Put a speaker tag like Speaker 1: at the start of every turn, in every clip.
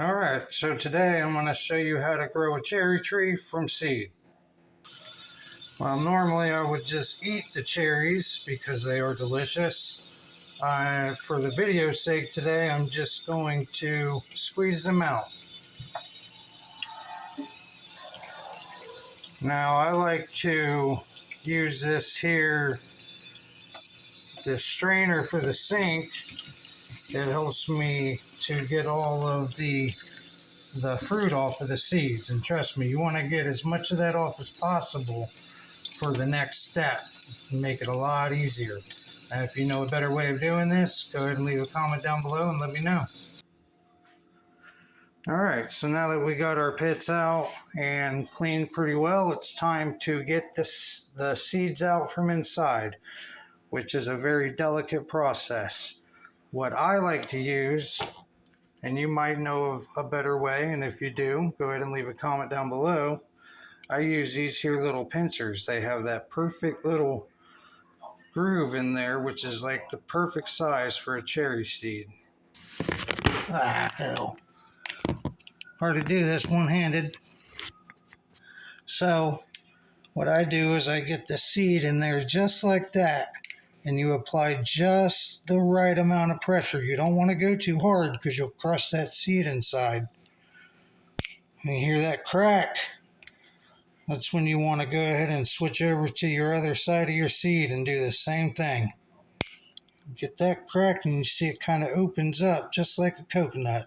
Speaker 1: Alright, so today I'm going to show you how to grow a cherry tree from seed. Well, normally I would just eat the cherries because they are delicious. For the video's sake today, I'm just going to squeeze them out. Now I like to use this strainer for the sink. It helps me to get all of the fruit off of the seeds. And trust me, you want to get as much of that off as possible for the next step and make it a lot easier. And if you know a better way of doing this, go ahead and leave a comment down below and let me know. Alright, so now that we got our pits out and cleaned pretty well, it's time to get the seeds out from inside, which is a very delicate process. What I like to use, and you might know of a better way, and if you do, go ahead and leave a comment down below. I use these here little pincers. They have that perfect little groove in there, which is like the perfect size for a cherry seed. Hell. Hard to do this one-handed. So what I do is I get the seed in there just like that, and you apply just the right amount of pressure. You don't want to go too hard because you'll crush that seed inside. And you hear that crack? That's when you want to go ahead and switch over to your other side of your seed and do the same thing. Get that crack and you see it kind of opens up just like a coconut.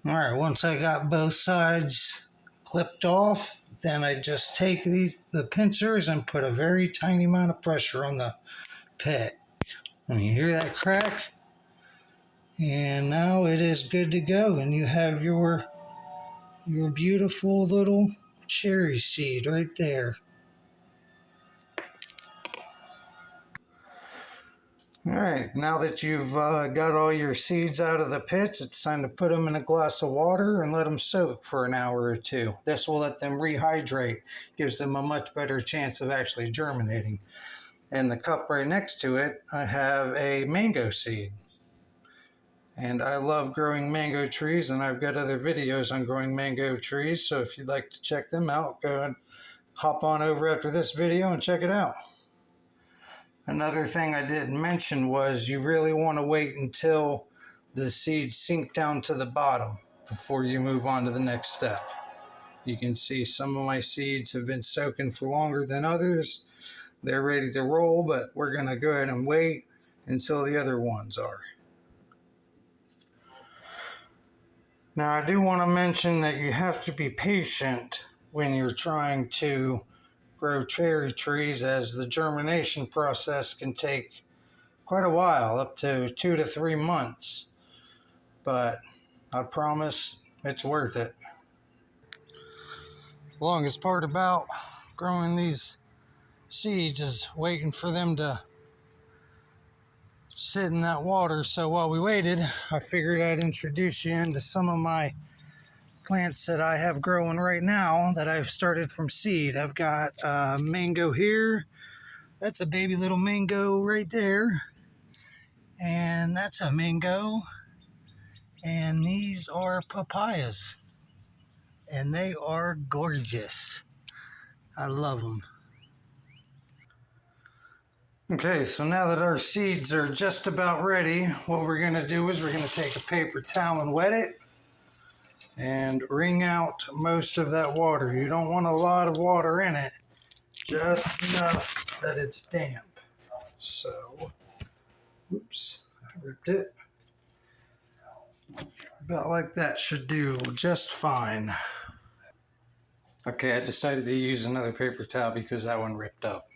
Speaker 1: Alright, once I got both sides clipped off, then I just take the pincers and put a very tiny amount of pressure on the pit. And you hear that crack? And now it is good to go, and you have your beautiful little cherry seed right there. Alright, now that you've got all your seeds out of the pits, it's time to put them in a glass of water and let them soak for an hour or two. This will let them rehydrate, gives them a much better chance of actually germinating. In the cup right next to it, I have a mango seed. And I love growing mango trees, and I've got other videos on growing mango trees, so if you'd like to check them out, go and hop on over after this video and check it out. Another thing I didn't mention was you really want to wait until the seeds sink down to the bottom before you move on to the next step. You can see some of my seeds have been soaking for longer than others. They're ready to roll, but we're going to go ahead and wait until the other ones are. Now I do want to mention that you have to be patient when you're trying to grow cherry trees, as the germination process can take quite a while, up to 2 to 3 months. But I promise it's worth it. The longest part about growing these seeds is waiting for them to sit in that water. So while we waited, I figured I'd introduce you into some of my plants that I have growing right now that I've started from seed. I've got mango here. That's a baby little mango right there. And that's a mango. And these are papayas. And they are gorgeous. I love them. Okay, so now that our seeds are just about ready, what we're going to do is we're going to take a paper towel and wet it and wring out most of that water. You don't want a lot of water in it, just enough that it's damp. So, oops, I ripped it. About like that should do just fine. Okay, I decided to use another paper towel because that one ripped up.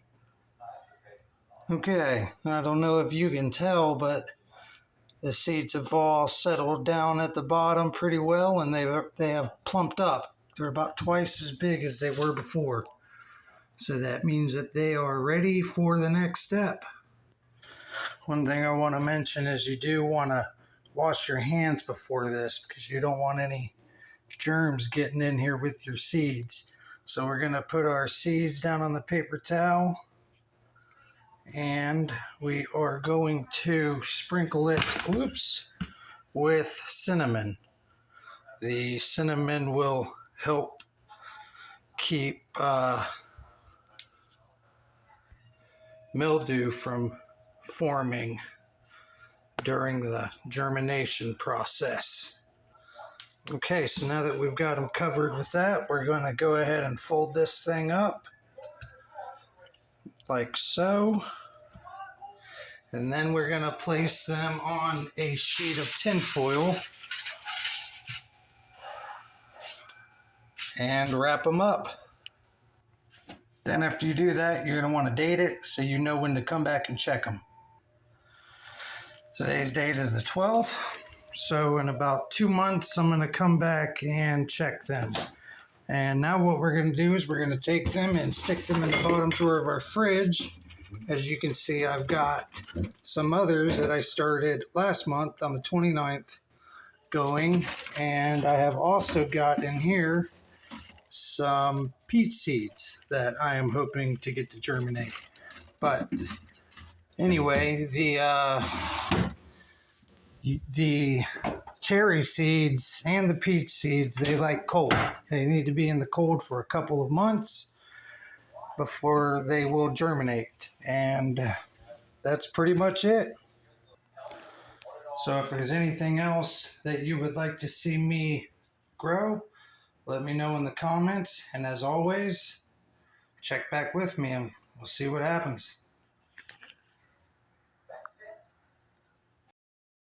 Speaker 1: Okay, I don't know if you can tell, but the seeds have all settled down at the bottom pretty well, and they have plumped up. They're about twice as big as they were before. So that means that they are ready for the next step. One thing I want to mention is you do want to wash your hands before this, because you don't want any germs getting in here with your seeds. So we're going to put our seeds down on the paper towel, and we are going to sprinkle it, with cinnamon. The cinnamon will help keep mildew from forming during the germination process. Okay, so now that we've got them covered with that, we're going to go ahead and fold this thing up like so. And then we're going to place them on a sheet of tin foil and wrap them up. Then after you do that, you're going to want to date it so you know when to come back and check them. Today's date is the 12th. So in about 2 months, I'm going to come back and check them. And now what we're going to do is we're going to take them and stick them in the bottom drawer of our fridge. As you can see, I've got some others that I started last month on the 29th going. And I have also got in here some peach seeds that I am hoping to get to germinate. But anyway, the cherry seeds and the peach seeds, they like cold. They need to be in the cold for a couple of months before they will germinate. And that's pretty much it. So if there's anything else that you would like to see me grow, let me know in the comments. And as always, check back with me and we'll see what happens.